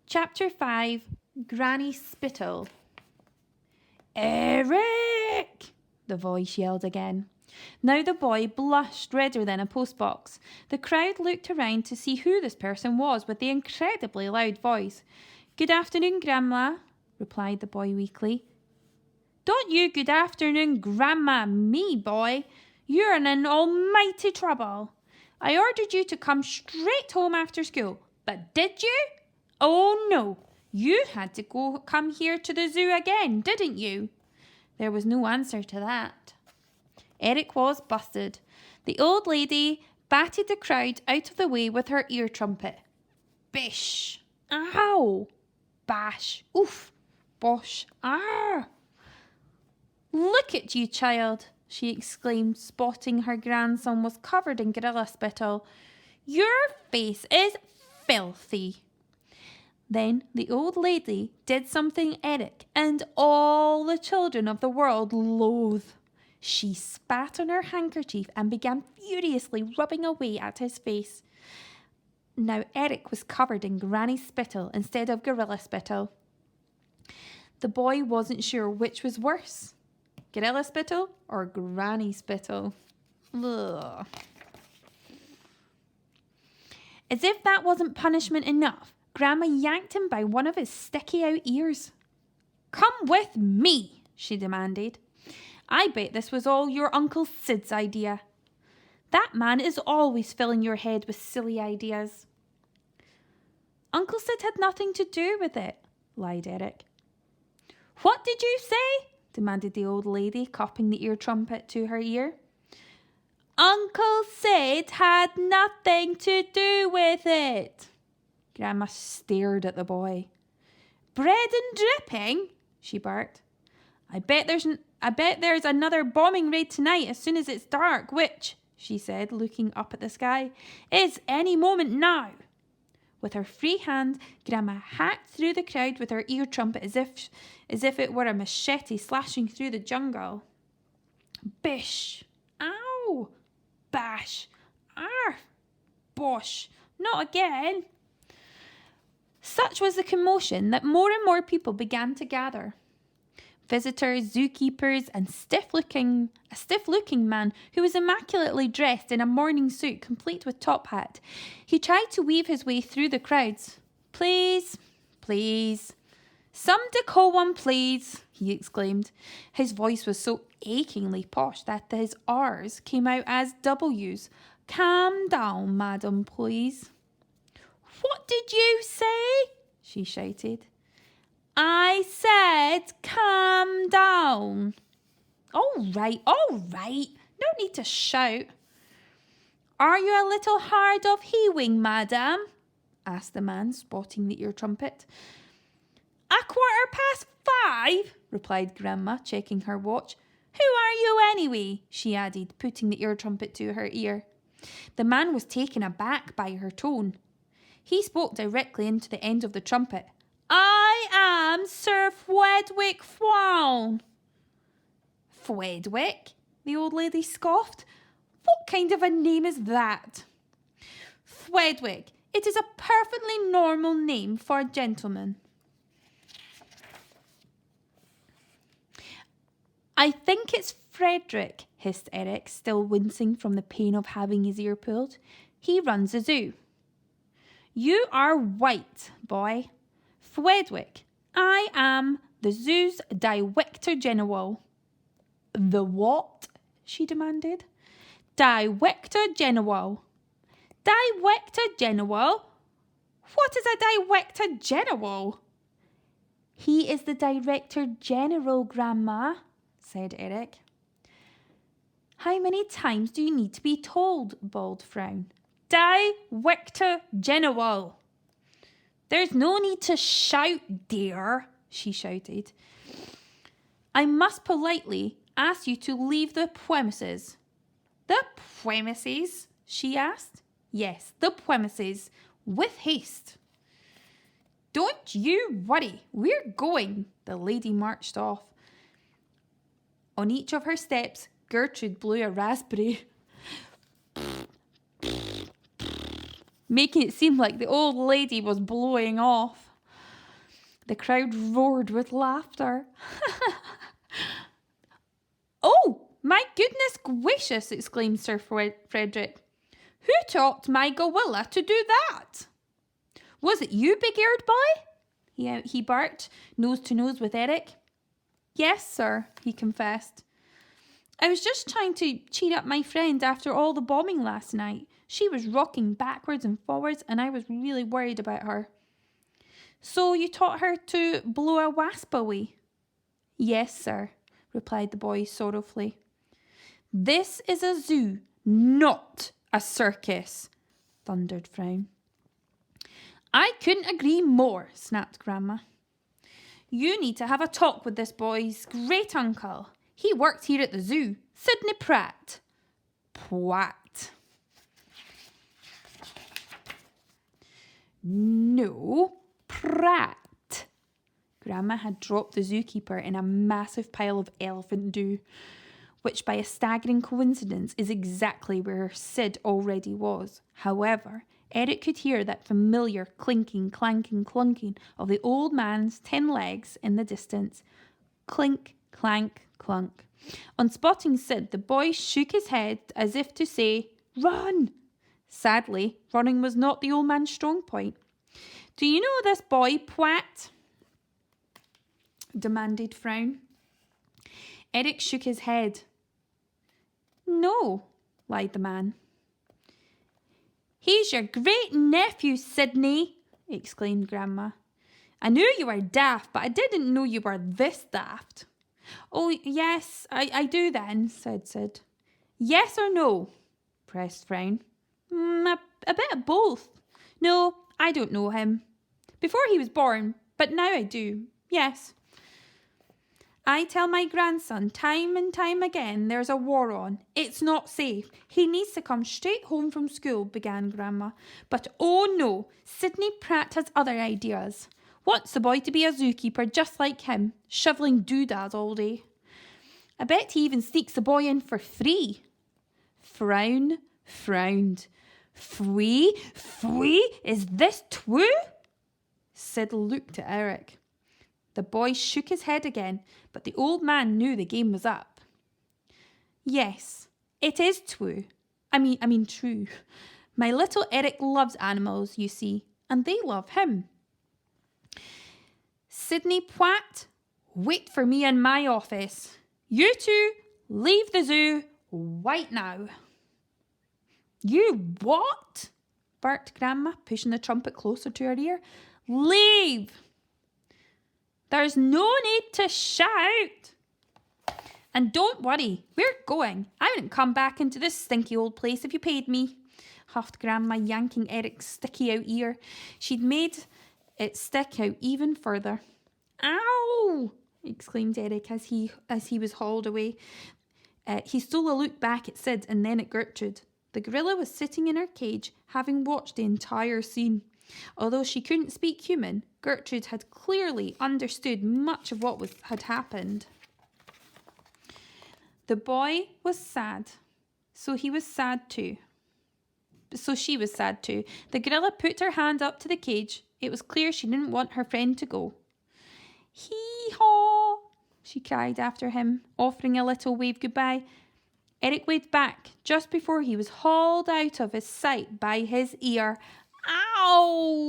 Chapter 5, Granny Spittle. Eric! The voice yelled again. Now the boy blushed redder than a postbox. The crowd looked around to see who this person was with the incredibly loud voice. Good afternoon, Grandma, replied the boy weakly. Don't you good afternoon, Grandma, me, boy. You're in an almighty trouble. I ordered you to come straight home after school, but did you? Oh, no. You had to come here to the zoo again, didn't you? There was no answer to that. Eric was busted. The old lady batted the crowd out of the way with her ear trumpet. Bish! Ow! Bash! Oof! Bosh! Ah! Look at you, child, she exclaimed, spotting her grandson was covered in gorilla spittle. Your face is filthy. Then the old lady did something Eric and all the children of the world loathe. She spat on her handkerchief and began furiously rubbing away at his face. Now Eric was covered in granny spittle instead of gorilla spittle. The boy wasn't sure which was worse, gorilla spittle or granny spittle. Ugh. As if that wasn't punishment enough, Grandma yanked him by one of his sticky out ears. Come with me, she demanded. I bet this was all your Uncle Sid's idea. That man is always filling your head with silly ideas. Uncle Sid had nothing to do with it, lied Eric. What did you say? Demanded the old lady, cupping the ear trumpet to her ear. Uncle Sid had nothing to do with it. Grandma stared at the boy. Bread and dripping? She barked. I bet there's another bombing raid tonight as soon as it's dark, which, she said, looking up at the sky, is any moment now. With her free hand, Grandma hacked through the crowd with her ear trumpet as if it were a machete slashing through the jungle. Bish! Ow! Bash! Arf! Bosh! Not again! Such was the commotion that more and more people began to gather. Visitors, zookeepers, and a stiff-looking man who was immaculately dressed in a morning suit complete with top hat. He tried to weave his way through the crowds. Please, please, some decorum, please, he exclaimed. His voice was so achingly posh that his R's came out as W's. Calm down, madam, please. What did you say? She shouted. I said calm down. All right. No need to shout. Are you a little hard of hearing, madam? Asked the man, spotting the ear trumpet. 5:15, replied Grandma, checking her watch. Who are you anyway? She added, putting the ear trumpet to her ear. The man was taken aback by her tone. He spoke directly into the end of the trumpet. I am Sir Fwedwick Frown. Fwedwick? The old lady scoffed. What kind of a name is that? Fwedwick. It is a perfectly normal name for a gentleman. I think it's Frederick, hissed Eric, still wincing from the pain of having his ear pulled. He runs a zoo. You are white, boy. Fwedwick, I am the zoo's Director General. The what? She demanded. Director General. Director General? What is a Director General? He is the Director General, Grandma, said Eric. How many times do you need to be told, bawled Frown? Director General. There's no need to shout, dear, she shouted. I must politely ask you to leave the premises. The premises? She asked. Yes, the premises, with haste. Don't you worry, we're going. The lady marched off. On each of her steps, Gertrude blew a raspberry, making it seem like the old lady was blowing off. The crowd roared with laughter. "Oh, my goodness gracious!" exclaimed Sir Frederick. "Who taught my gorilla to do that?" "Was it you, big-eared boy?" he barked, nose to nose with Eric. "Yes, sir," he confessed. "I was just trying to cheer up my friend after all the bombing last night. She was rocking backwards and forwards, and I was really worried about her." "So you taught her to blow a wasp away?" "Yes, sir," replied the boy sorrowfully. "This is a zoo, not a circus," thundered Frown. "I couldn't agree more," snapped Grandma. "You need to have a talk with this boy's great uncle. He worked here at the zoo, Sidney Pratt." "Pwat." "No, Pratt." Grandma had dropped the zookeeper in a massive pile of elephant dew, which by a staggering coincidence is exactly where Sid already was. However, Eric could hear that familiar clinking, clanking, clunking of the old man's 10 legs in the distance. Clink, clank, clunk. On spotting Sid, the boy shook his head as if to say, "Run!" Sadly, running was not the old man's strong point. "Do you know this boy, Pwat?" demanded Frown. Eric shook his head. "No," lied the man. "He's your great-nephew, Sidney," exclaimed Grandma. "I knew you were daft, but I didn't know you were this daft." "Oh, yes, I do then," said Sid. "Yes or no?" pressed Frown. A bit of both. No, I don't know him. Before he was born, but now I do. Yes. I tell my grandson time and time again there's a war on. It's not safe. He needs to come straight home from school," began Grandma. "But oh no, Sidney Pratt has other ideas. Wants the boy to be a zookeeper just like him, shoveling doodads all day. I bet he even sneaks the boy in for free." Frown frowned. Free? Is this true?" Sid looked at Eric. The boy shook his head again, but the old man knew the game was up. "Yes, it is true. I mean true. My little Eric loves animals, you see, and they love him. Sidney Pratt, wait for me in my office. You two, leave the zoo right now." "You what?" barked Grandma, pushing the trumpet closer to her ear. "Leave!" "There's no need to shout." "And don't worry, we're going. I wouldn't come back into this stinky old place if you paid me," huffed Grandma, yanking Eric's sticky out ear. She'd made it stick out even further. "Ow!" exclaimed Eric as he was hauled away. He stole a look back at Sid and then at Gertrude. The gorilla was sitting in her cage, having watched the entire scene. Although she couldn't speak human, Gertrude had clearly understood much of what had happened. The boy was sad, so she was sad too. The gorilla put her hand up to the cage. It was clear she didn't want her friend to go. "Hee-haw!" she cried after him, offering a little wave goodbye. Eric waved back just before he was hauled out of his sight by his ear. "Ow!"